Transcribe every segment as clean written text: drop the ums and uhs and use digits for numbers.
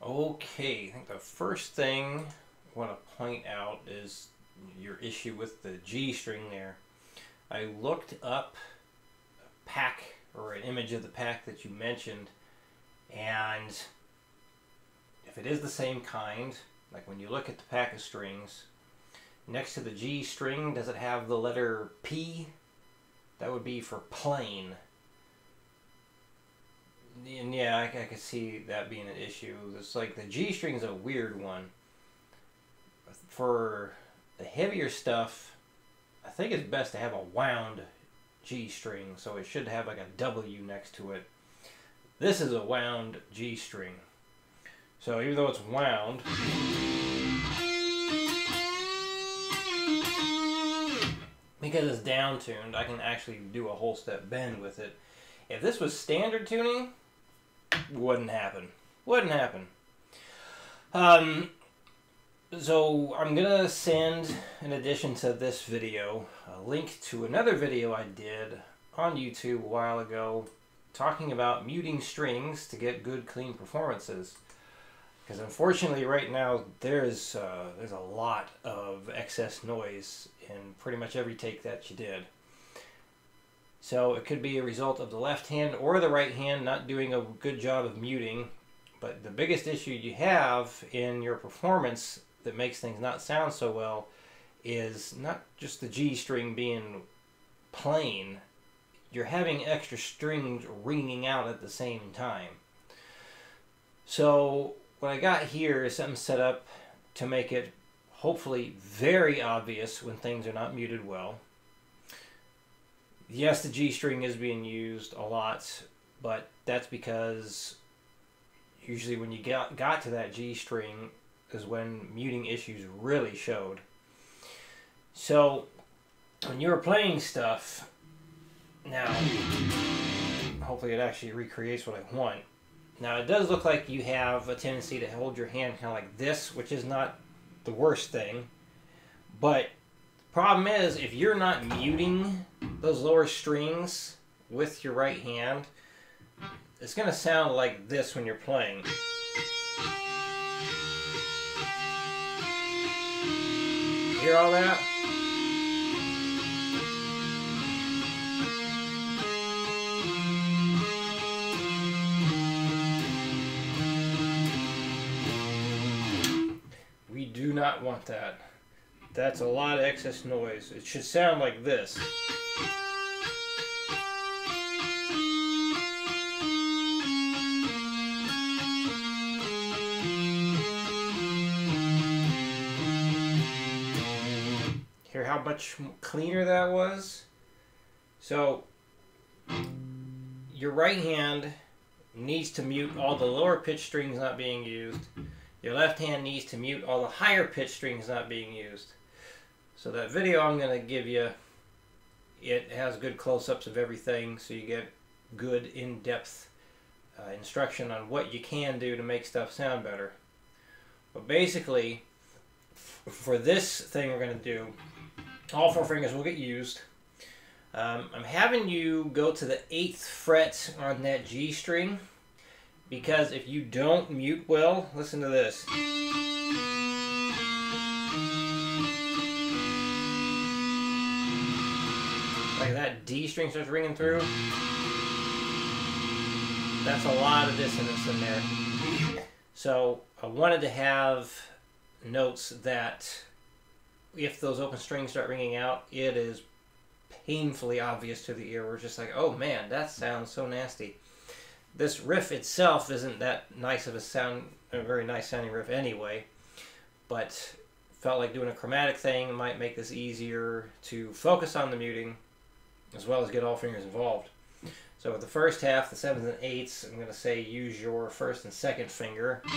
Okay, I think the first thing I want to point out is your issue with the G string there. I looked up a pack or an image of the pack that you mentioned, and if it is the same kind, like when you look at the pack of strings, next to the G string, does it have the letter P? That would be for plain. And yeah, I could see that being an issue. It's like the G string is a weird one. For the heavier stuff, I think it's best to have a wound G string, so it should have like a W next to it. This is a wound G string. So even though it's wound, because it's down tuned, I can actually do a whole step bend with it. If this was standard tuning, wouldn't happen. Wouldn't happen. So I'm gonna send, in addition to this video, a link to another video I did on YouTube a while ago talking about muting strings to get good clean performances. Because unfortunately right now there's a lot of excess noise in pretty much every take that you did. So it could be a result of the left hand or the right hand not doing a good job of muting. But the biggest issue you have in your performance that makes things not sound so well is not just the G string being plain. You're having extra strings ringing out at the same time. So what I got here is something set up to make it hopefully very obvious when things are not muted well. Yes, the G string is being used a lot, but that's because usually when you got to that G string is when muting issues really showed. So when you're playing stuff, now hopefully it actually recreates what I want. Now it does look like you have a tendency to hold your hand kind of like this, which is not the worst thing, but the problem is if you're not muting those lower strings with your right hand, it's going to sound like this when you're playing. Hear all that? We do not want that. That's a lot of excess noise. It should sound like this. Hear how much cleaner that was? So, your right hand needs to mute all the lower pitch strings not being used. Your left hand needs to mute all the higher pitch strings not being used. So that video I'm going to give you, it has good close-ups of everything, so you get good in-depth instruction on what you can do to make stuff sound better. But basically, for this thing we're going to do, all four fingers will get used. I'm having you go to the 8th fret on that G string, because if you don't mute well, listen to this. Like that D string starts ringing through. That's a lot of dissonance in there. So I wanted to have notes that if those open strings start ringing out, it is painfully obvious to the ear. We're just like, oh man, that sounds so nasty. This riff itself isn't that nice of a sound, a very nice sounding riff anyway, but felt like doing a chromatic thing might make this easier to focus on the muting as well as get all fingers involved. So with the first half, the 7s and 8s, I'm going to say use your 1st and 2nd finger. And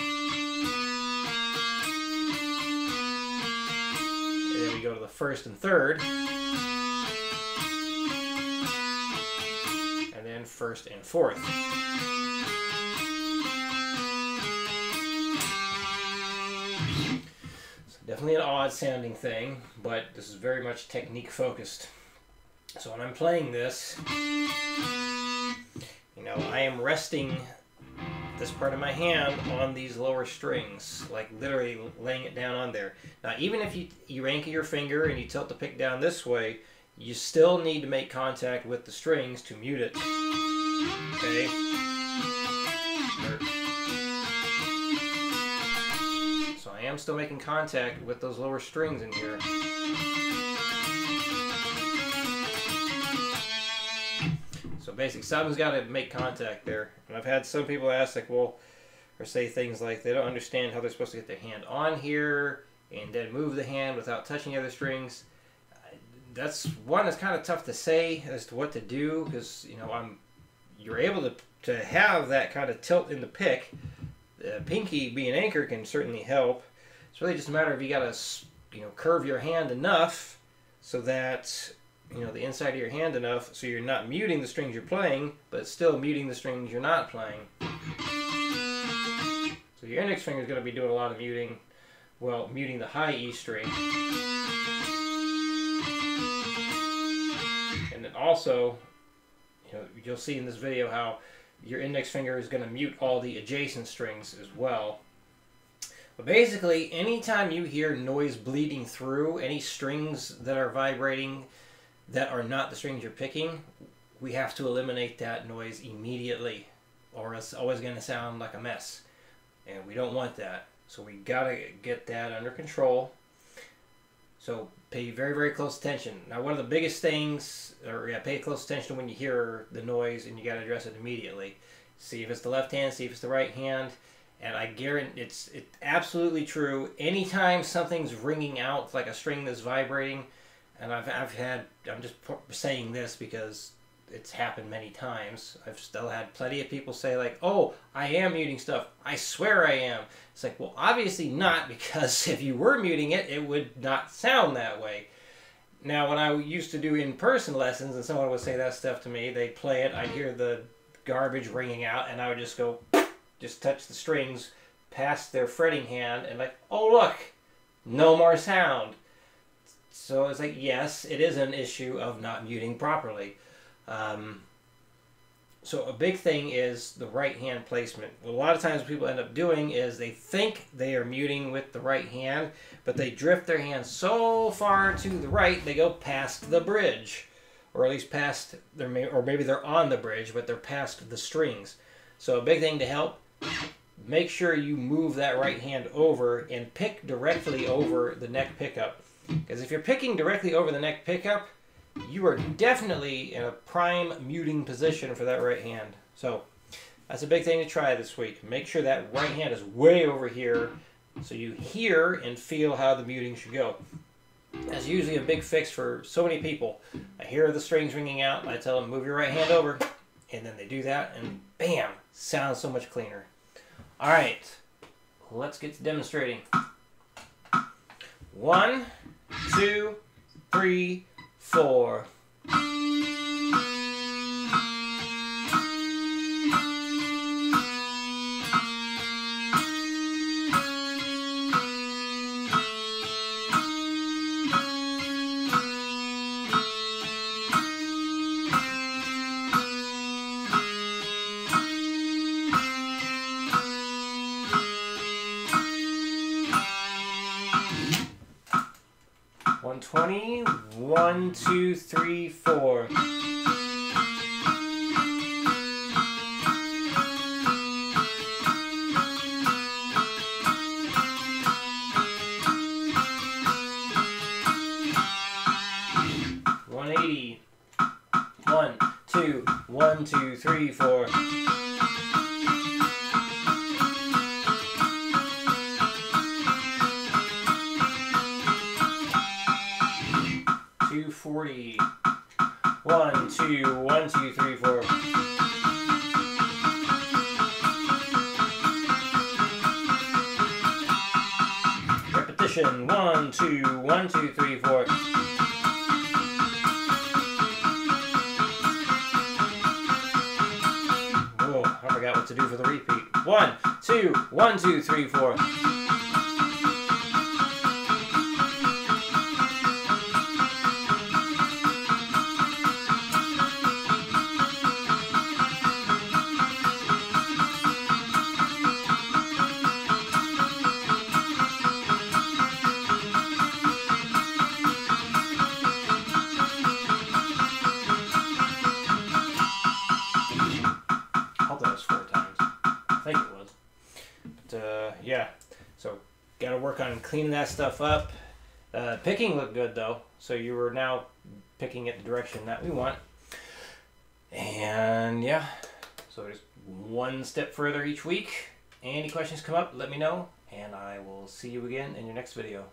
then we go to the 1st and 3rd. And then 1st and 4th. So definitely an odd sounding thing, but this is very much technique focused. So when I'm playing this, you know, I am resting this part of my hand on these lower strings, like literally laying it down on there. Now, even if you anchor your finger and you tilt the pick down this way, you still need to make contact with the strings to mute it. Okay? So I am still making contact with those lower strings in here. So basically, something's got to make contact there. And I've had some people ask, like, well, or say things like they don't understand how they're supposed to get their hand on here and then move the hand without touching the other strings. That's one that's kind of tough to say as to what to do, because you're able to have that kind of tilt in the pick. The pinky being anchor can certainly help. It's really just a matter of you got to curve your hand enough so that the inside of your hand enough so you're not muting the strings you're playing, but still muting the strings you're not playing. So your index finger is going to be doing a lot of muting. Well, muting the high E string. And then also, you'll see in this video how your index finger is going to mute all the adjacent strings as well. But basically, anytime you hear noise bleeding through, any strings that are vibrating that are not the strings you're picking, we have to eliminate that noise immediately, or it's always going to sound like a mess. And we don't want that. So we got to get that under control. So pay very, very close attention. Now, one of the biggest things, pay close attention when you hear the noise, and you got to address it immediately. See if it's the left hand, see if it's the right hand. And I guarantee it's absolutely true. Anytime something's ringing out, like a string that's vibrating, and I'm just saying this because it's happened many times. I've still had plenty of people say, like, oh, I am muting stuff. I swear I am. It's like, well, obviously not, because if you were muting it, it would not sound that way. Now, when I used to do in-person lessons and someone would say that stuff to me, they'd play it, I'd hear the garbage ringing out, and I would just go, just touch the strings past their fretting hand, and like, oh, look, no more sound. So it's like, yes, it is an issue of not muting properly. So a big thing is the right hand placement. What a lot of times people end up doing is they think they are muting with the right hand, but they drift their hand so far to the right they go past the bridge, or at least past or maybe they're on the bridge, but they're past the strings. So a big thing to help, make sure you move that right hand over and pick directly over the neck pickup. Because if you're picking directly over the neck pickup, you are definitely in a prime muting position for that right hand. So that's a big thing to try this week. Make sure that right hand is way over here so you hear and feel how the muting should go. That's usually a big fix for so many people. I hear the strings ringing out, and I tell them, move your right hand over. And then they do that, and bam, sounds so much cleaner. All right, let's get to demonstrating. 1, 2, 3, 4. One 20, 1, 2, 3, 4. One, 2, 1, 2, 3, 4. $240. 1, 2, 1, 2, 3, 4. Repetition. 1, 2, 1, 2, 3, 4. Oh, I forgot what to do for the repeat. 1, 2, 1, 2, 3, 4. So got to work on cleaning that stuff up. Picking looked good though, so you were now picking it the direction that we want. And yeah, so just one step further each week. Any questions come up, let me know, and I will see you again in your next video.